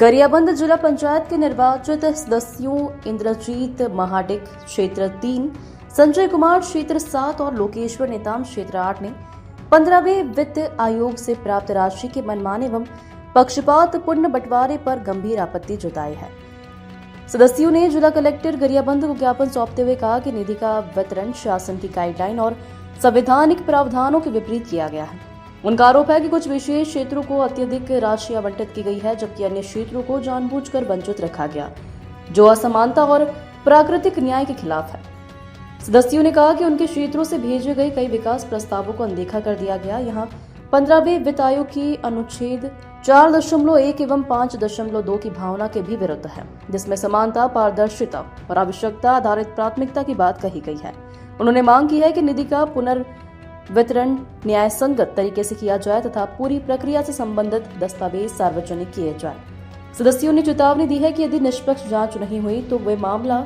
गरियाबंद जिला पंचायत के निर्वाचित सदस्यों इंद्रजीत महाडिक क्षेत्र 3, संजय कुमार क्षेत्र 7 और लोकेश्वर नेताम क्षेत्र 8 ने 15वें वित्त आयोग से प्राप्त राशि के मनमाने एवं पक्षपात पूर्ण बंटवारे पर गंभीर आपत्ति जताई है। सदस्यों ने जिला कलेक्टर गरियाबंद को ज्ञापन सौंपते हुए कहा कि निधि का वितरण शासन की गाइडलाइन और संवैधानिक प्रावधानों के विपरीत किया गया है। उनका आरोप है कि कुछ विशेष क्षेत्रों को अत्यधिक राशि आवंटित की गई है, जबकि अन्य क्षेत्रों को जानबूझकर वंचित रखा गया, जो असमानता और प्राकृतिक न्याय के खिलाफ है। सदस्यों ने कहा कि उनके क्षेत्रों से भेजे गए कई विकास प्रस्तावों को अनदेखा कर दिया गया। यहाँ 15वें वित्त आयोग की अनुच्छेद 4.1 एवं 5.2 की भावना के भी विरुद्ध है, जिसमें समानता, पारदर्शिता और आवश्यकता आधारित प्राथमिकता की बात कही गई है। उन्होंने मांग की है कि निधि का पुनर्वितरण न्याय संगत तरीके से किया जाए तथा पूरी प्रक्रिया से संबंधित दस्तावेज सार्वजनिक किए जाए। सदस्यों ने चेतावनी दी है कि यदि निष्पक्ष जांच नहीं हुई तो वे मामला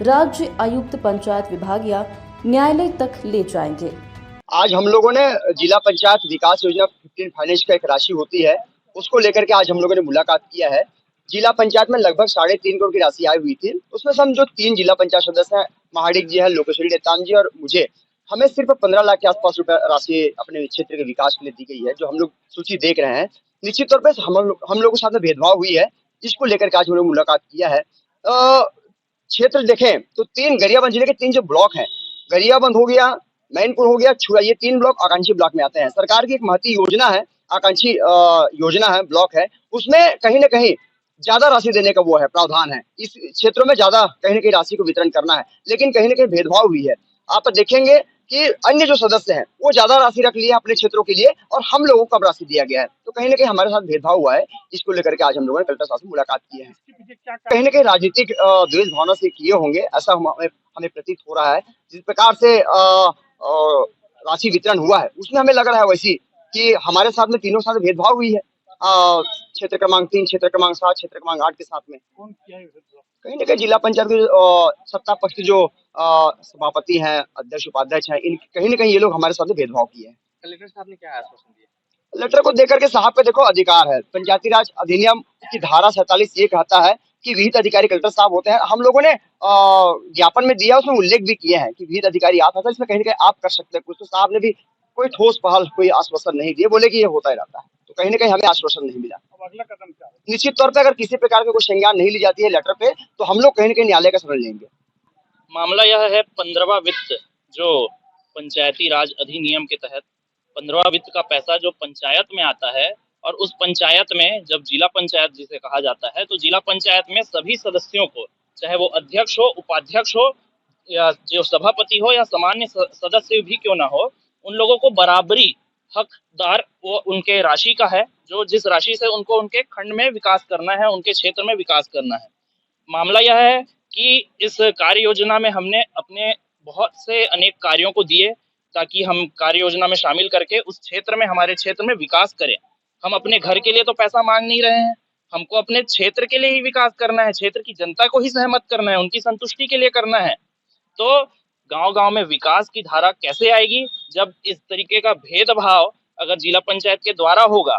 राज्य आयुक्त, पंचायत विभाग या न्यायालय तक ले जाएंगे। आज हम लोगों ने जिला पंचायत विकास योजना 15 फाइनेंस का एक राशि होती है, उसको लेकर के आज हम लोगों ने मुलाकात किया है। जिला पंचायत में लगभग 3.5 करोड़ की राशि आई हुई थी। उसमें से हम जो 3 जिला पंचायत सदस्य हैं, महाडिक जी है, लोकेश्वरी नेताम जी और मुझे, हमें सिर्फ 15 लाख के आसपास रुपए राशि अपने क्षेत्र के विकास के लिए दी गई है, जो हम लोग सूची देख रहे हैं। निश्चित तौर पर हम लोगों के साथ में भेदभाव हुई है, जिसको लेकर के आज हम लोग मुलाकात किया है। क्षेत्र देखें तो 3 गरियाबंद जिले के 3 जो ब्लॉक हैं, गरियाबंद हो गया, मैनपुर हो गया, छुरा, ये 3 ब्लॉक आकांक्षी ब्लॉक में आते हैं। सरकार की एक महती योजना है, आकांक्षी योजना है, ब्लॉक है, उसमें कहीं न कहीं ज्यादा राशि देने का वो है, प्रावधान है। इस क्षेत्रों में ज्यादा कहीं न कहीं राशि को वितरण करना है, लेकिन कहीं न कहीं भेदभाव हुई है। आप देखेंगे कि अन्य जो सदस्य हैं वो ज्यादा राशि रख लिया अपने क्षेत्रों के लिए और हम लोगों को कम राशि दिया गया है, तो कहीं न कहीं हमारे साथ भेदभाव हुआ है। इसको लेकर के आज हम लोगों ने कलेक्टर साहब से मुलाकात की है। कहीं न कहीं राजनीतिक द्वेष भावना से किए होंगे, ऐसा हमें प्रतीत हो रहा है। जिस प्रकार से राशि वितरण हुआ है उसमें हमें लग रहा है वैसी कि हमारे साथ में तीनों साथ भेदभाव हुई है। क्षेत्र क्रमांक 3, क्षेत्र क्रमांक 7, क्षेत्र क्रमांक 8 के साथ में कहीं न कहीं जिला पंचायत के सत्ता पक्ष के जो सभापति हैं, अध्यक्ष, उपाध्यक्ष हैं, इन कहीं न कहीं ये लोग हमारे साथ भेदभाव किए हैं। कलेक्टर साहब ने क्या आश्वासन दिया? कलेक्टर को देकर के साहब पे देखो अधिकार है, पंचायती राज अधिनियम की धारा 47 ये कहता है कि विहित अधिकारी कलेक्टर साहब होते हैं। हम लोगों ने ज्ञापन में दिया, उसमें उल्लेख भी किए हैं कि विहित अधिकारी आप है, इसमें कहीं न कहीं आप कर सकते हैं कुछ। तो साहब ने भी कोई ठोस पहल, कोई आश्वासन नहीं दिए, बोले कि ये होता ही रहता है, तो कहीं न कहीं हमें आश्वासन नहीं मिला। अब अगला कदम क्या है? निश्चित तौर पे अगर किसी प्रकार की कोई संज्ञान नहीं ली जाती है लेटर पे, तो हम लोग कहीं न कहीं न्यायालय का शरण लेंगे। मामला यह है 15वां वित्त जो पंचायती राज अधिनियम के तहत 15वां वित्त का पैसा जो पंचायत में आता है, और उस पंचायत में जब जिला पंचायत जिसे कहा जाता है, तो जिला पंचायत में सभी सदस्यों को, चाहे वो अध्यक्ष हो, उपाध्यक्ष हो या जो सभापति हो या सामान्य सदस्य भी क्यों ना हो, उन लोगों को बराबरी हकदार वो उनके राशि का है, जो जिस राशि से उनको उनके खंड में विकास करना है, उनके क्षेत्र में विकास करना है। मामला यह है कि इस कार्य योजना में हमने अपने बहुत से अनेक कार्यों को दिए ताकि हम कार्य योजना में शामिल करके उस क्षेत्र में, हमारे क्षेत्र में विकास करें। हम अपने घर के लिए तो पैसा मांग नहीं रहे हैं, हमको अपने क्षेत्र के लिए ही विकास करना है, क्षेत्र की जनता को ही सहमत करना है, उनकी संतुष्टि के लिए करना है। तो गांव-गांव में विकास की धारा कैसे आएगी जब इस तरीके का भेदभाव अगर जिला पंचायत के द्वारा होगा,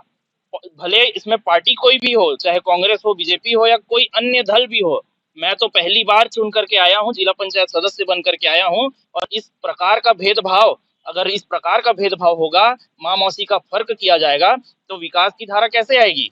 भले इसमें पार्टी कोई भी हो, चाहे कांग्रेस हो, बीजेपी हो या कोई अन्य दल भी हो। मैं तो पहली बार चुन करके आया हूँ, जिला पंचायत सदस्य बन करके आया हूँ, और इस प्रकार का भेदभाव, अगर इस प्रकार का भेदभाव होगा, माँ मौसी का फर्क किया जाएगा, तो विकास की धारा कैसे आएगी?